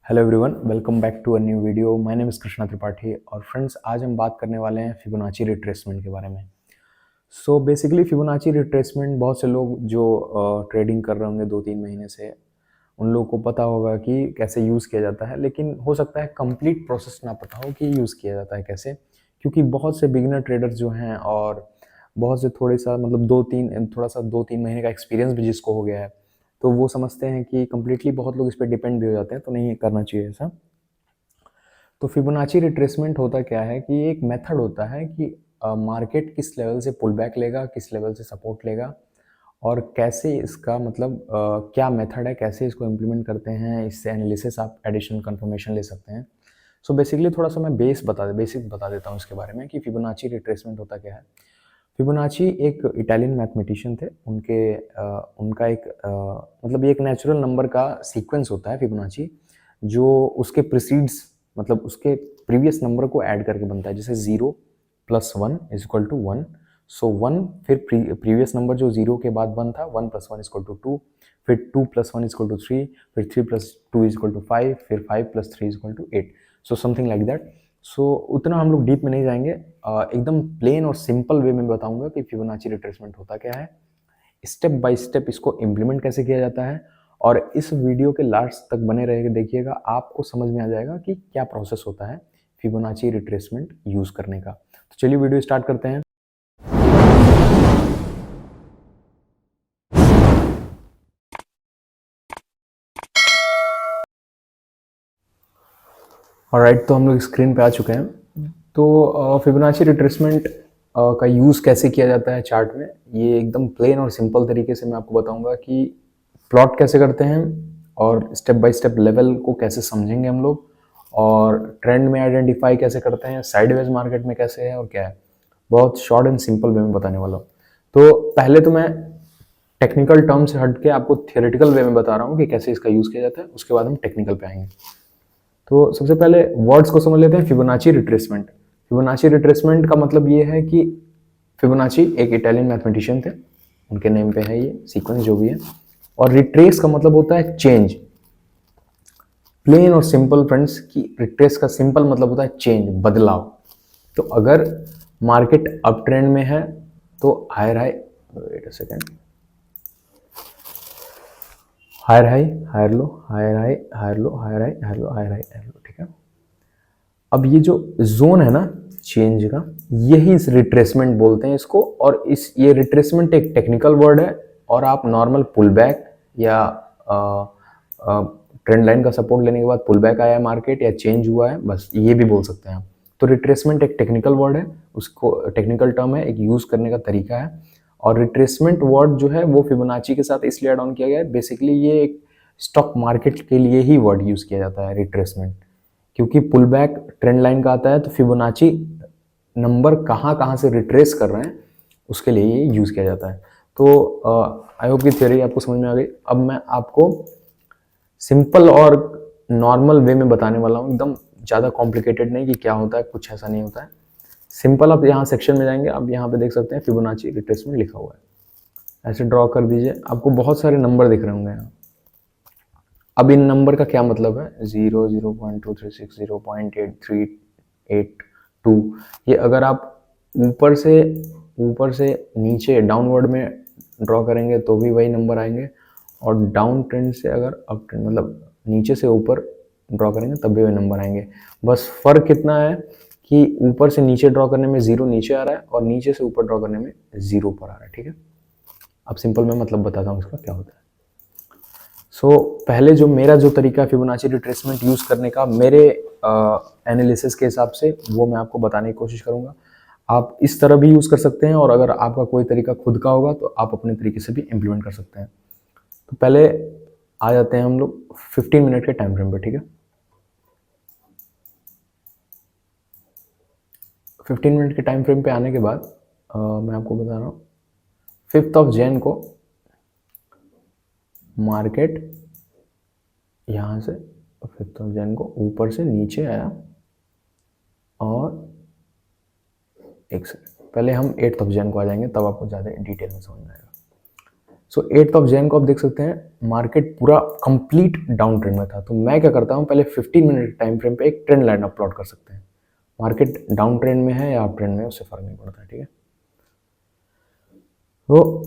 Hello everyone, welcome back to a new video. My name is Krishna Tripathi और friends, आज हम बात करने वाले हैं फिबोनाची रिट्रेसमेंट के बारे में। सो बेसिकली फिबोनाची रिट्रेसमेंट बहुत से लोग जो ट्रेडिंग कर रहे होंगे 2-3 महीने से, उन लोगों को पता होगा कि कैसे यूज़ किया जाता है, लेकिन हो सकता है कंप्लीट प्रोसेस ना पता हो कि यूज़ किया जाता है कैसे, क्योंकि बहुत से बिगिनर ट्रेडर्स जो हैं और बहुत से थोड़े सा मतलब 2-3 महीने का एक्सपीरियंस भी जिसको हो गया है, तो वो समझते हैं कि कम्प्लीटली बहुत लोग इस पर डिपेंड भी हो जाते हैं, तो नहीं करना चाहिए ऐसा। तो फिबोनाची रिट्रेसमेंट होता क्या है कि एक मेथड होता है कि मार्केट किस लेवल से पुल बैक लेगा, किस लेवल से सपोर्ट लेगा और कैसे इसका मतलब क्या मेथड है, कैसे इसको इम्प्लीमेंट करते हैं, इससे एनालिसिस आप एडिशनल कंफर्मेशन ले सकते हैं। सो बेसिकली थोड़ा सा मैं बेसिक बता देता हूँ इसके बारे में कि फिबोनाची रिट्रेसमेंट होता क्या है। फिबोनाची एक इटालियन मैथमेटिशियन थे, उनका एक मतलब ये एक नेचुरल नंबर का सीक्वेंस होता है फिबोनाची, जो उसके प्रीसीड्स मतलब उसके प्रीवियस नंबर को ऐड करके बनता है। जैसे 0 + 1 = 1, सो 1 फिर प्रीवियस नंबर जो 0 के बाद 1 था, 1 + 1 = 2, फिर 2 + 1 = 3, फिर 3 + 2 = 5, फिर 5 + 3 = 8, सो समथिंग लाइक दैट। सो उतना हम लोग डीप में नहीं जाएंगे, एकदम प्लेन और सिंपल वे में बताऊंगा कि फिबोनाची रिट्रेसमेंट होता क्या है, स्टेप बाय स्टेप इसको इम्प्लीमेंट कैसे किया जाता है। और इस वीडियो के लास्ट तक बने रहिए, देखिएगा, आपको समझ में आ जाएगा कि क्या प्रोसेस होता है फिबोनाची रिट्रेसमेंट यूज करने का। तो चलिए वीडियो स्टार्ट करते हैं। ऑलराइट, तो हम लोग स्क्रीन पे आ चुके हैं। तो फिबोनाची रिट्रेसमेंट का यूज़ कैसे किया जाता है चार्ट में, ये एकदम प्लेन और सिंपल तरीके से मैं आपको बताऊंगा कि प्लॉट कैसे करते हैं और स्टेप बाय स्टेप लेवल को कैसे समझेंगे हम लोग, और ट्रेंड में आइडेंटिफाई कैसे करते हैं, साइडवेज मार्केट में कैसे है और क्या है। बहुत शॉर्ट एंड सिंपल वे में बताने वाला हूँ। तो पहले तो मैं टेक्निकल टर्म से हट के आपको थियोरेटिकल वे में बता रहा हूँ कि कैसे इसका यूज़ किया जाता है, उसके बाद हम टेक्निकल पे आएंगे। तो सबसे पहले वर्ड्स को समझ लेते हैं। फिबोनाची रिट्रेसमेंट, फिबोनाची रिट्रेसमेंट का मतलब ये है कि फिबोनाची एक इटालियन मैथमेटिशियन थे, उनके नेम पे है ये सीक्वेंस जो भी है। और रिट्रेस का मतलब होता है चेंज, प्लेन और सिंपल फ्रेंड्स, की रिट्रेस का सिंपल मतलब होता है चेंज, बदलाव। तो अगर मार्केट अप ट्रेंड में है तो higher high, wait a second, higher high, higher low, higher high, higher low, higher high, higher low, higher high, higher low, ठीक है। अब ये जो जोन है ना चेंज का, यही इस रिट्रेसमेंट बोलते हैं इसको। और इस ये रिट्रेसमेंट एक टेक्निकल वर्ड है, और आप नॉर्मल पुल बैक या ट्रेंड लाइन का सपोर्ट लेने के बाद पुल बैक आया है मार्केट या चेंज हुआ है, बस ये भी बोल सकते हैं आप। तो रिट्रेसमेंट एक टेक्निकल वर्ड है, उसको टेक्निकल टर्म है, एक यूज करने का तरीका है। और रिट्रेसमेंट वर्ड जो है वो फिबोनाची के साथ इसलिए एड ऑन किया गया है, बेसिकली ये एक स्टॉक मार्केट के लिए ही वर्ड यूज किया जाता है रिट्रेसमेंट, क्योंकि पुल बैक ट्रेंड लाइन का आता है, तो फिबोनाची नंबर कहाँ कहाँ से रिट्रेस कर रहे हैं उसके लिए ये यूज़ किया जाता है। तो आई होप की थ्योरी आपको समझ में आ गई। अब मैं आपको सिंपल और नॉर्मल वे में बताने वाला हूँ, एकदम ज़्यादा कॉम्प्लिकेटेड नहीं कि क्या होता है, कुछ ऐसा नहीं होता है, सिंपल। आप यहाँ सेक्शन में जाएंगे, आप यहाँ पे देख सकते हैं फिबोनाची रिट्रेसमेंट लिखा हुआ है, ऐसे ड्रॉ कर दीजिए, आपको बहुत सारे नंबर दिख रहे होंगे यहाँ। अब इन नंबर का क्या मतलब है, 0, 0.236, 0.8382, ये अगर आप ऊपर से नीचे डाउनवर्ड में ड्रॉ करेंगे तो भी वही नंबर आएंगे, और डाउन ट्रेंड से अगर अप ट्रेंड मतलब नीचे से ऊपर ड्रॉ करेंगे तब भी वही नंबर आएंगे। बस फर्क कितना है कि ऊपर से नीचे ड्रॉ करने में 0 नीचे आ रहा है और नीचे से ऊपर ड्रॉ करने में 0 ऊपर आ रहा है, ठीक है। अब सिंपल मैं मतलब बताता हूँ इसका क्या होता है। पहले जो मेरा जो तरीका है फिबोनाची रिट्रेसमेंट यूज़ करने का, मेरे एनालिसिस के हिसाब से, वो मैं आपको बताने की कोशिश करूँगा। आप इस तरह भी यूज़ कर सकते हैं, और अगर आपका कोई तरीका खुद का होगा तो आप अपने तरीके से भी इम्प्लीमेंट कर सकते हैं। तो पहले आ जाते हैं हम लोग 15 मिनट के टाइम फ्रेम पे, ठीक है। 15 मिनट के टाइम फ्रेम पे आने के बाद मैं आपको बता रहा हूँ, 5 जनवरी को मार्केट यहाँ से 5 जनवरी को ऊपर से नीचे आया, और एक सेकंड पहले हम 8 जनवरी को आ जाएंगे, तब आपको ज़्यादा डिटेल में समझ में आएगा। सो 8th ऑफ जैन को आप देख सकते हैं मार्केट पूरा कंप्लीट डाउन ट्रेंड में था। तो मैं क्या करता हूँ, पहले 15 मिनट टाइम फ्रेम पे एक ट्रेंड लाइन अपलोड कर सकते हैं। मार्केट डाउन ट्रेंड में है या अप ट्रेंड में है उससे फर्क नहीं पड़ता है, ठीक है। तो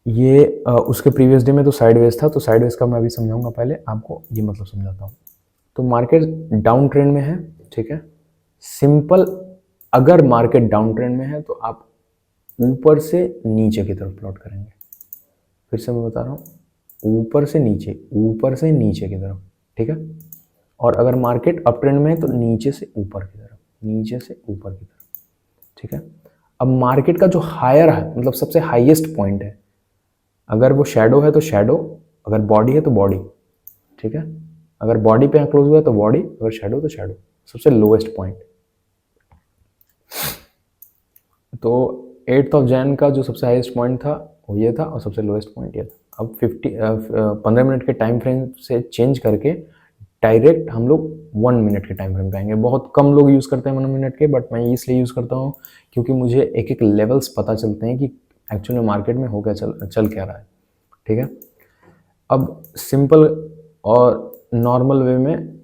ये उसके प्रीवियस डे में तो साइडवेज था, तो साइडवेज का मैं अभी समझाऊंगा, पहले आपको ये मतलब समझाता हूँ। तो मार्केट डाउन ट्रेंड में है, ठीक है। सिंपल, अगर मार्केट डाउन ट्रेंड में है तो आप ऊपर से नीचे की तरफ प्लॉट करेंगे। फिर से मैं बता रहा हूँ, ऊपर से नीचे की तरफ, ठीक है। और अगर मार्केट अप ट्रेंड में है तो नीचे से ऊपर की तरफ, ठीक है। अब मार्केट का जो हायर है, मतलब सबसे हाईएस्ट पॉइंट है, अगर वो शैडो है तो शैडो, अगर बॉडी है तो बॉडी, ठीक है। अगर बॉडी पे क्लोज हुआ है तो बॉडी, अगर शैडो तो शैडो, सबसे लोएस्ट पॉइंट। तो 8th ऑफ जैन का जो सबसे हाईएस्ट पॉइंट था वो ये था और सबसे लोएस्ट पॉइंट ये था। अब 15 मिनट के टाइम फ्रेम से चेंज करके डायरेक्ट हम लोग 1 मिनट के टाइम फ्रेम पे आएंगे। बहुत कम लोग यूज़ करते हैं 1 मिनट के, बट मैं इसलिए यूज़ करता हूँ क्योंकि मुझे एक एक लेवल्स पता चलते हैं कि एक्चुअली मार्केट में हो क्या चल क्या रहा है, ठीक है। अब सिंपल और नॉर्मल वे में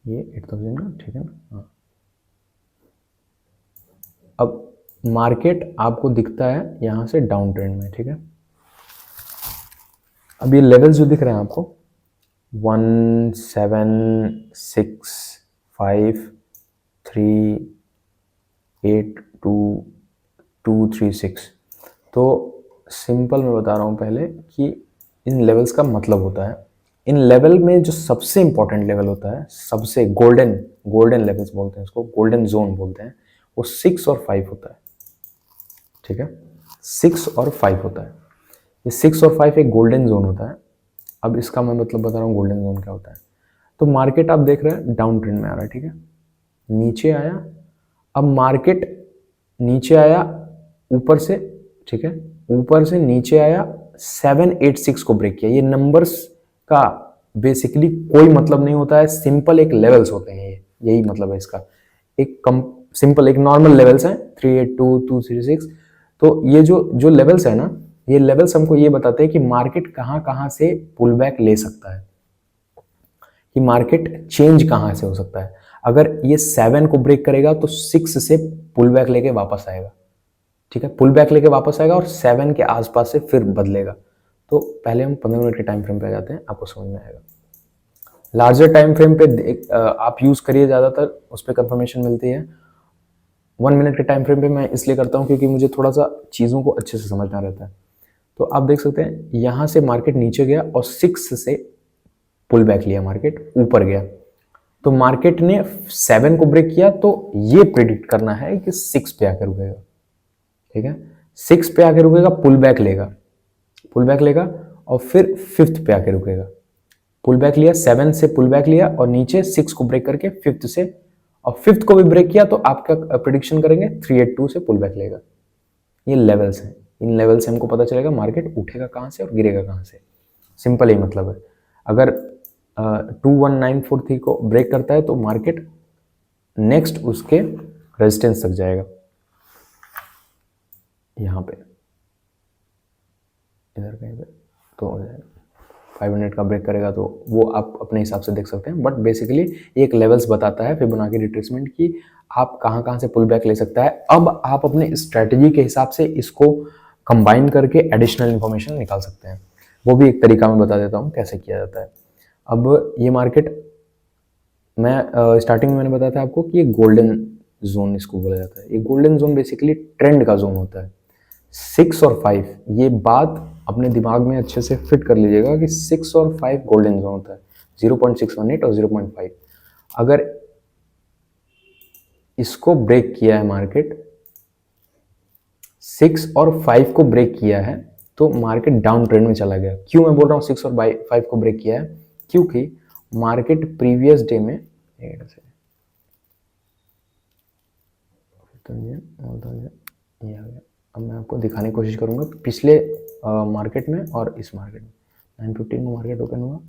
ये 8000 का, ठीक है ना। हाँ, अब मार्केट आपको दिखता है यहाँ से डाउन ट्रेंड में, ठीक है। अब ये लेवल्स जो दिख रहे हैं आपको 1 7 6 5 3 8 2 2 3 6, तो सिंपल मैं बता रहा हूँ पहले कि इन लेवल्स का मतलब होता है, इन लेवल में जो सबसे इंपॉर्टेंट लेवल होता है, सबसे गोल्डन लेवल्स बोलते हैं इसको, गोल्डन जोन बोलते हैं, वो 6 और 5 होता है, ठीक है। 6 और 5 होता है, ये 6 और 5 एक गोल्डन जोन होता है। अब इसका मैं मतलब बता रहा हूँ गोल्डन जोन क्या होता है। तो मार्केट आप देख रहे हैं डाउन ट्रेंड में आ रहा है, ठीक है, नीचे आया। अब मार्केट नीचे आया ऊपर से, ठीक है, ऊपर से नीचे आया, 786 को ब्रेक किया। ये नंबर्स का बेसिकली कोई मतलब नहीं होता है, सिंपल एक लेवल्स होते हैं, ये यही मतलब है इसका। एक कम सिंपल एक नॉर्मल लेवल्स हैं 382 236। तो ये जो जो लेवल्स है ना, ये लेवल्स हमको ये बताते हैं कि मार्केट कहाँ कहाँ से पुल बैक ले सकता है, कि मार्केट चेंज कहाँ से हो सकता है। अगर ये 7 को ब्रेक करेगा तो 6 से पुल बैक लेके वापस आएगा, ठीक है, पुल बैक लेके वापस आएगा और 7 के आसपास से फिर बदलेगा। तो पहले हम 15 मिनट के टाइम फ्रेम पे आ जाते हैं, आपको समझ में आएगा। लार्जर टाइम फ्रेम पे आप यूज करिए, ज़्यादातर उस पर कंफर्मेशन मिलती है। 1 मिनट के टाइम फ्रेम पे मैं इसलिए करता हूँ क्योंकि मुझे थोड़ा सा चीज़ों को अच्छे से समझना रहता है। तो आप देख सकते हैं यहाँ से मार्केट नीचे गया और 6 से पुल बैक लिया, मार्केट ऊपर गया। तो मार्केट ने 7 को ब्रेक किया, तो ये प्रिडिक्ट करना है कि 6 पे आकर रुकेगा, ठीक है। 6 पे आके रुकेगा, पुल बैक लेगा और फिर 5th पे आके रुकेगा। पुल बैक लिया, 7 से पुल बैक लिया और नीचे 6 को ब्रेक करके 5th से, और 5th को भी ब्रेक किया, तो आपका प्रिडिक्शन करेंगे 382 से पुल बैक लेगा। ये लेवल्स हैं, इन लेवल से हमको पता चलेगा मार्केट उठेगा कहाँ से और गिरेगा कहाँ से। सिंपल ही मतलब है। अगर 21943 को ब्रेक करता है तो मार्केट नेक्स्ट उसके रेजिस्टेंस तक जाएगा, यहाँ पे इधर कहीं पे तो हो जाएगा। 5 मिनट का ब्रेक करेगा तो वो आप अपने हिसाब से देख सकते हैं, बट बेसिकली एक लेवल्स बताता है फिबोनाची रिट्रेसमेंट की आप कहाँ कहाँ से पुल बैक ले सकता है। अब आप अपने स्ट्रैटेजी के हिसाब से इसको कंबाइन करके एडिशनल इन्फॉर्मेशन निकाल सकते हैं, वो भी एक तरीका मैं बता देता हूँ कैसे किया जाता है। अब ये मार्केट मैं स्टार्टिंग में मैंने बताया था आपको कि ये गोल्डन जोन इसको बोला जाता है। ये गोल्डन जोन बेसिकली ट्रेंड का जोन होता है। 6 और 5, ये बात अपने दिमाग में अच्छे से फिट कर लीजिएगा कि 6 और 5 गोल्डन जोन होता है, 0.618 और 0.5। अगर इसको ब्रेक किया है मार्केट, 6 और 5 को ब्रेक किया है, तो मार्केट डाउन ट्रेंड में चला गया। क्यों मैं बोल रहा हूँ 6 और 5 को ब्रेक किया है, क्योंकि मार्केट प्रीवियस डे में ये आ गया। अब मैं आपको दिखाने की कोशिश करूंगा पिछले मार्केट में और इस मार्केट में। 915 में मार्केट ओपन हुआ,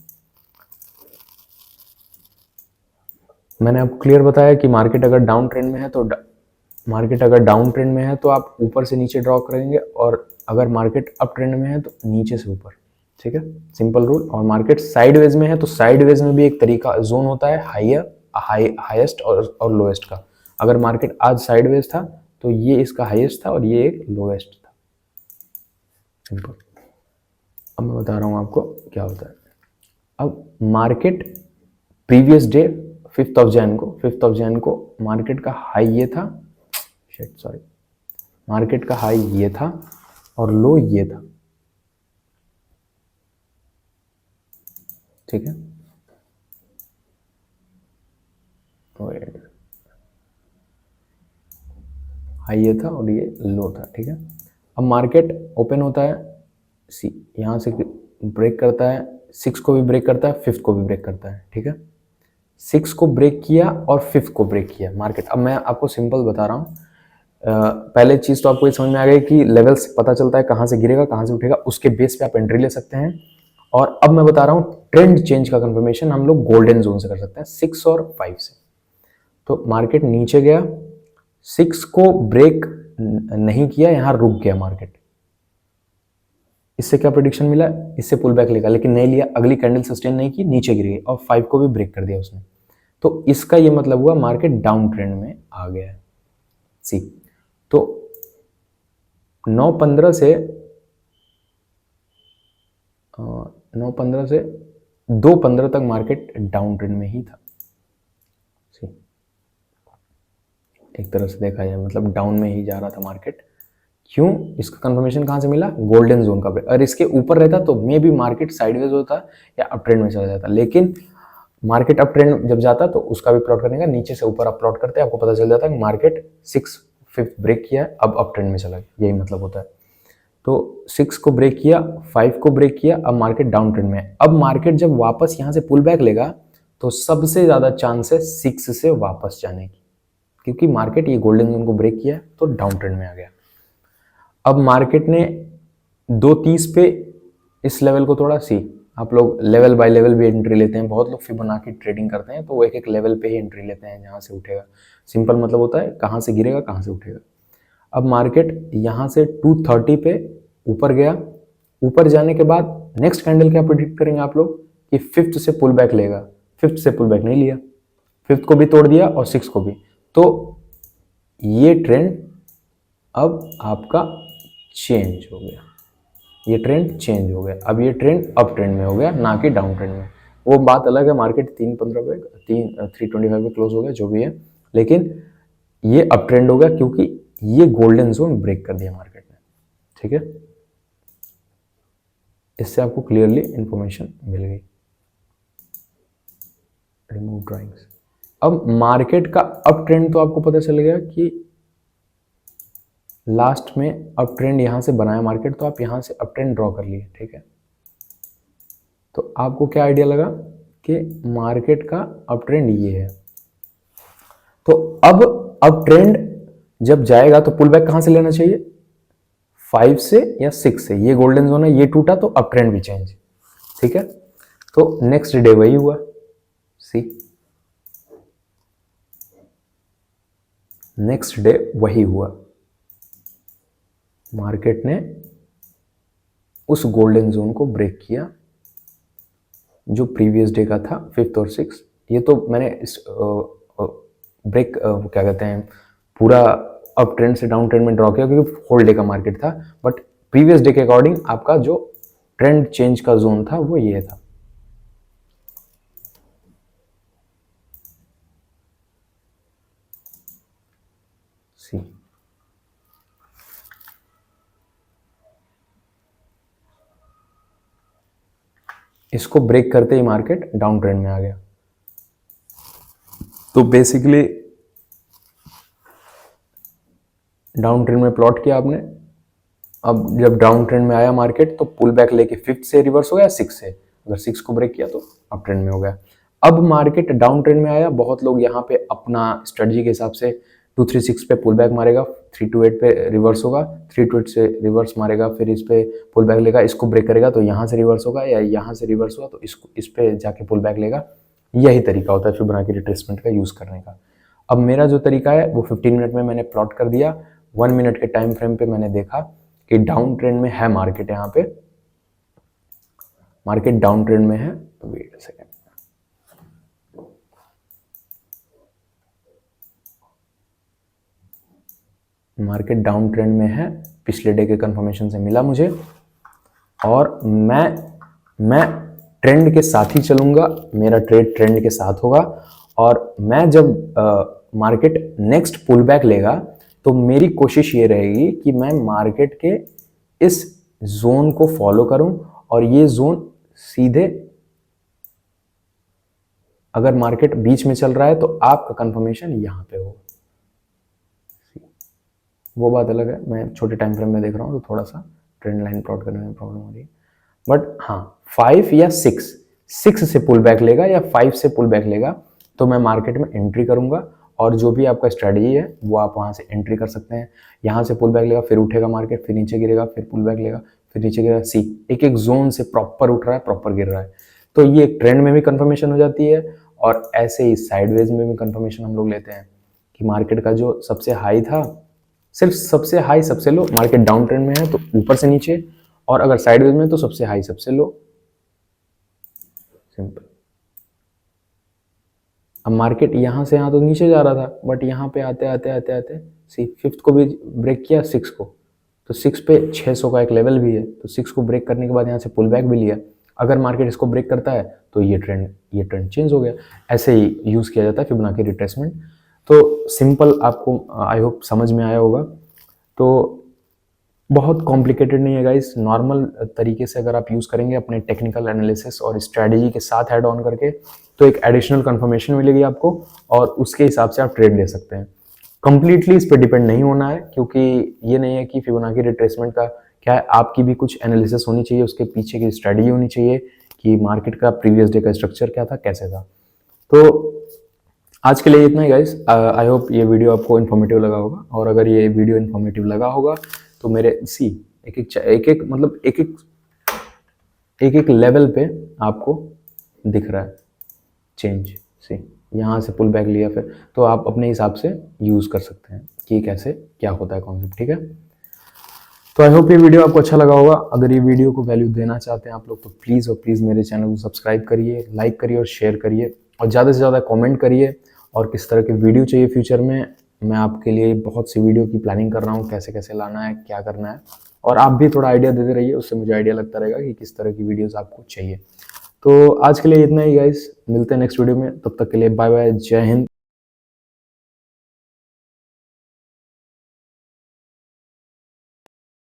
मैंने आपको क्लियर बताया कि मार्केट अगर डाउन ट्रेंड में है तो मार्केट अगर डाउन ट्रेंड में है तो आप ऊपर से नीचे ड्रॉ करेंगे, और अगर मार्केट अप ट्रेंड में है तो नीचे से ऊपर। ठीक है, सिंपल रूल। और मार्केट साइडवेज में है तो साइडवेज में भी एक तरीका जोन होता है हाईएस्ट और लोएस्ट का। अगर मार्केट आज साइडवेज था तो ये इसका हाईएस्ट था और ये एक लोएस्ट था। सिंपल। अब मैं बता रहा हूँ आपको क्या होता है। अब market previous day 5th of Jain को मार्केट का हाई ये था, मार्केट का हाई ये था और लो ये था। ठीक है, हाई ये था और ये लो था। ठीक है, अब मार्केट ओपन होता है, सी यहाँ से ब्रेक करता है, 6 को भी ब्रेक करता है, 5th को भी ब्रेक करता है। ठीक है, 6 को ब्रेक किया और 5th को ब्रेक किया मार्केट। अब मैं आपको सिंपल बता रहा हूँ। पहले चीज़ तो आपको ये समझ में आ गई कि लेवल्स पता चलता है कहाँ से गिरेगा कहाँ से उठेगा, उसके बेस पे आप एंट्री ले सकते हैं। और अब मैं बता रहा हूँ ट्रेंड चेंज का कंफर्मेशन हम लोग गोल्डन जोन से कर सकते हैं, 6 और 5 से। तो मार्केट नीचे गया, 6 को ब्रेक नहीं किया, यहाँ रुक गया मार्केट। इससे क्या प्रेडिक्शन मिला, इससे पुल बैक लेगा, लेकिन नहीं लिया, अगली कैंडल सस्टेन नहीं की, नीचे गिर गई और 5 को भी ब्रेक कर दिया उसने। तो इसका ये मतलब हुआ मार्केट डाउन ट्रेंड में आ गया है। सी तो 9:15 से 2:15 तक मार्केट डाउन ट्रेंड में ही था। सी एक तरह से देखा जाए मतलब डाउन में ही जा रहा था मार्केट। क्यों, इसका कंफर्मेशन कहाँ से मिला, गोल्डन जोन का ब्रेक। अगर इसके ऊपर रहता तो मे भी मार्केट साइडवेज होता या अप ट्रेंड में चला जाता, लेकिन मार्केट अप ट्रेंड जब जाता तो उसका भी प्लॉट करने का, नीचे से ऊपर आप प्लॉट करते हैं, आपको पता चल जाता है कि मार्केट 5th ब्रेक किया है, अब अप ट्रेंड में चला गया, यही मतलब होता है। तो 6 को ब्रेक किया, 5 को ब्रेक किया, अब मार्केट डाउन ट्रेंड में है। अब मार्केट जब वापस यहाँ से पुल बैक लेगा तो सबसे ज़्यादा चांस है 6 से वापस जाने की, क्योंकि मार्केट ये गोल्डन जोन को ब्रेक किया तो डाउन ट्रेंड में आ गया। अब मार्केट ने 2:30 पे इस लेवल को थोड़ा आप लोग लेवल बाय लेवल भी एंट्री लेते हैं, बहुत लोग फिबोनाची ट्रेडिंग करते हैं तो वो एक एक लेवल पे ही एंट्री लेते हैं जहाँ से उठेगा। सिंपल मतलब होता है कहाँ से गिरेगा कहाँ से उठेगा। अब मार्केट यहाँ से 230 पे ऊपर गया, ऊपर जाने के बाद नेक्स्ट कैंडल क्या प्रेडिक्ट करेंगे आप लोग कि 5th से पुल बैक लेगा, 5th से पुल बैक नहीं लिया, 5th को भी तोड़ दिया और 6 को भी। तो ये ट्रेंड अब आपका चेंज हो गया, ये ट्रेंड चेंज हो गया। अब ये ट्रेंड अप ट्रेंड में हो गया, ना कि डाउन ट्रेंड में। वो बात अलग है, मार्केट 3:15 पे 325 पे क्लोज हो गया जो भी है, लेकिन ये अप ट्रेंड हो गया क्योंकि ये गोल्डन जोन ब्रेक कर दिया मार्केट ने। ठीक है, इससे आपको क्लियरली इंफॉर्मेशन मिल गई। Remove drawings. अब मार्केट का अप ट्रेंड तो आपको पता चल गया कि लास्ट में अप ट्रेंड यहां से बनाया मार्केट, तो आप यहां से अप ट्रेंड ड्रॉ कर लिए। ठीक है, तो आपको क्या आइडिया लगा कि मार्केट का अप ट्रेंड ये है। तो अब अप ट्रेंड जब जाएगा तो पुल बैक कहां से लेना चाहिए, 5 से या 6 से। ये गोल्डन जोन है, ये टूटा तो अप ट्रेंड भी चेंज। ठीक है, तो नेक्स्ट डे वही हुआ। सी नेक्स्ट डे वही हुआ, मार्केट ने उस गोल्डन जोन को ब्रेक किया जो प्रीवियस डे का था 5th और 6th। ये तो मैंने इस ब्रेक क्या कहते हैं पूरा अप ट्रेंड से डाउन ट्रेंड में ड्रॉ किया क्योंकि होल डे का मार्केट था, बट प्रीवियस डे के अकॉर्डिंग आपका जो ट्रेंड चेंज का जोन था वो ये था। सी इसको ब्रेक करते ही मार्केट डाउन ट्रेंड में आ गया। तो बेसिकली डाउन ट्रेंड में प्लॉट किया आपने। अब जब डाउन ट्रेंड में आया मार्केट तो पुल बैक लेके 5th से रिवर्स हो गया 6 से, अगर 6 को ब्रेक किया तो अप ट्रेंड में हो गया। अब मार्केट डाउन ट्रेंड में आया, बहुत लोग यहाँ पे अपना स्ट्रेटजी के हिसाब से 236 पे पुल बैक मारेगा, 328 पे रिवर्स होगा, 328 से रिवर्स मारेगा, फिर इस पे पुल बैक लेगा, इसको ब्रेक करेगा तो यहाँ से रिवर्स होगा, या यहाँ से रिवर्स हुआ तो इसको इस पे जाके पुल बैक लेगा। यही तरीका होता है फिबोनाची रिट्रेसमेंट का यूज करने का। अब मेरा जो तरीका है वो 15 मिनट में मैंने प्लॉट कर दिया। 1 मिनट के टाइम फ्रेम पे मैंने देखा कि डाउन ट्रेंड में है मार्केट, यहाँ पे मार्केट डाउन ट्रेंड में है। Wait a second, market down trend में है, पिछले डे के कंफर्मेशन से मिला मुझे, और मैं ट्रेंड के साथ ही चलूंगा, मेरा ट्रेड ट्रेंड के साथ होगा। और मैं जब मार्केट नेक्स्ट पुल बैक लेगा तो मेरी कोशिश ये रहेगी कि मैं मार्केट के इस जोन को फॉलो करूं, और ये जोन सीधे, अगर मार्केट बीच में चल रहा है तो आपका कंफर्मेशन यहां पे होगा। वो बात अलग है, मैं छोटे टाइम फ्रेम में देख रहा हूँ तो थोड़ा सा ट्रेंड लाइन प्लॉट करने में प्रॉब्लम हो रही है। बट हाँ, 5 या 6 से पुल बैक लेगा या 5 से पुल बैक लेगा तो मैं मार्केट में एंट्री करूंगा, और जो भी आपका स्ट्रेटजी है वो आप वहां से एंट्री कर सकते हैं। यहाँ से पुल बैक लेगा, फिर उठेगा मार्केट, फिर नीचे गिरेगा, फिर पुल बैक लेगा, फिर नीचे गिरेगा। सी एक एक जोन से प्रॉपर उठ रहा है, प्रॉपर गिर रहा है, तो ये ट्रेंड में भी कंफर्मेशन हो जाती है। और ऐसे ही साइडवेज में भी कंफर्मेशन हम लोग लेते हैं कि मार्केट का जो सबसे हाई था, सिर्फ सबसे हाई सबसे लो, मार्केट डाउन ट्रेंड में है तो ऊपर से नीचे, और अगर साइडवेज में तो सबसे हाई सबसे लो, सिंपल। अब मार्केट यहाँ से यहाँ तो नीचे जा रहा था, बट यहाँ पे आते आते आते आते सी 5th को भी ब्रेक किया, 6 को, तो 6 पे 600 का एक लेवल भी है, तो 6 को ब्रेक करने के बाद यहाँ से पुल बैक भी लिया। अगर मार्केट इसको ब्रेक करता है तो ये ट्रेंड चेंज हो गया। ऐसे ही यूज़ किया जाता है फिबोनाची रिट्रेसमेंट। तो सिंपल, आपको आई होप समझ में आया होगा। तो बहुत कॉम्प्लिकेटेड नहीं है गाइस, नॉर्मल तरीके से अगर आप यूज़ करेंगे अपने टेक्निकल एनालिसिस और स्ट्रेटजी के साथ ऐड ऑन करके, तो एक एडिशनल कंफर्मेशन मिलेगी आपको, और उसके हिसाब से आप ट्रेड ले सकते हैं। कंप्लीटली इस पर डिपेंड नहीं होना है, क्योंकि ये नहीं है कि फिबोनाची रिट्रेसमेंट का क्या है, आपकी भी कुछ एनालिसिस होनी चाहिए, उसके पीछे की स्ट्रेटजी होनी चाहिए कि मार्केट का प्रीवियस डे का स्ट्रक्चर क्या था, कैसे था। तो आज के लिए इतना ही गाइस। आई होप ये वीडियो आपको इन्फॉर्मेटिव लगा होगा, और अगर ये वीडियो इन्फॉर्मेटिव लगा होगा तो मेरे एक एक लेवल पे आपको दिख रहा है चेंज। सी यहाँ से पुल बैक लिया, फिर तो आप अपने हिसाब से यूज़ कर सकते हैं कि कैसे क्या होता है कॉन्सेप्ट, ठीक है। तो आई होप ये वीडियो आपको अच्छा लगा होगा। अगर ये वीडियो को वैल्यू देना चाहते हैं आप लोग तो प्लीज़ और प्लीज़ मेरे चैनल को सब्सक्राइब करिए, लाइक करिए और शेयर करिए, और ज़्यादा से ज़्यादा कमेंट करिए। और किस तरह के वीडियो चाहिए फ्यूचर में, मैं आपके लिए बहुत सी वीडियो की प्लानिंग कर रहा हूँ, कैसे कैसे लाना है, क्या करना है। और आप भी थोड़ा आइडिया देते रहिए, उससे मुझे आइडिया लगता रहेगा कि किस तरह की वीडियोज़ आपको चाहिए। तो आज के लिए इतना ही गाइस, मिलते हैं नेक्स्ट वीडियो में, तब तक के लिए बाय बाय, जय हिंद।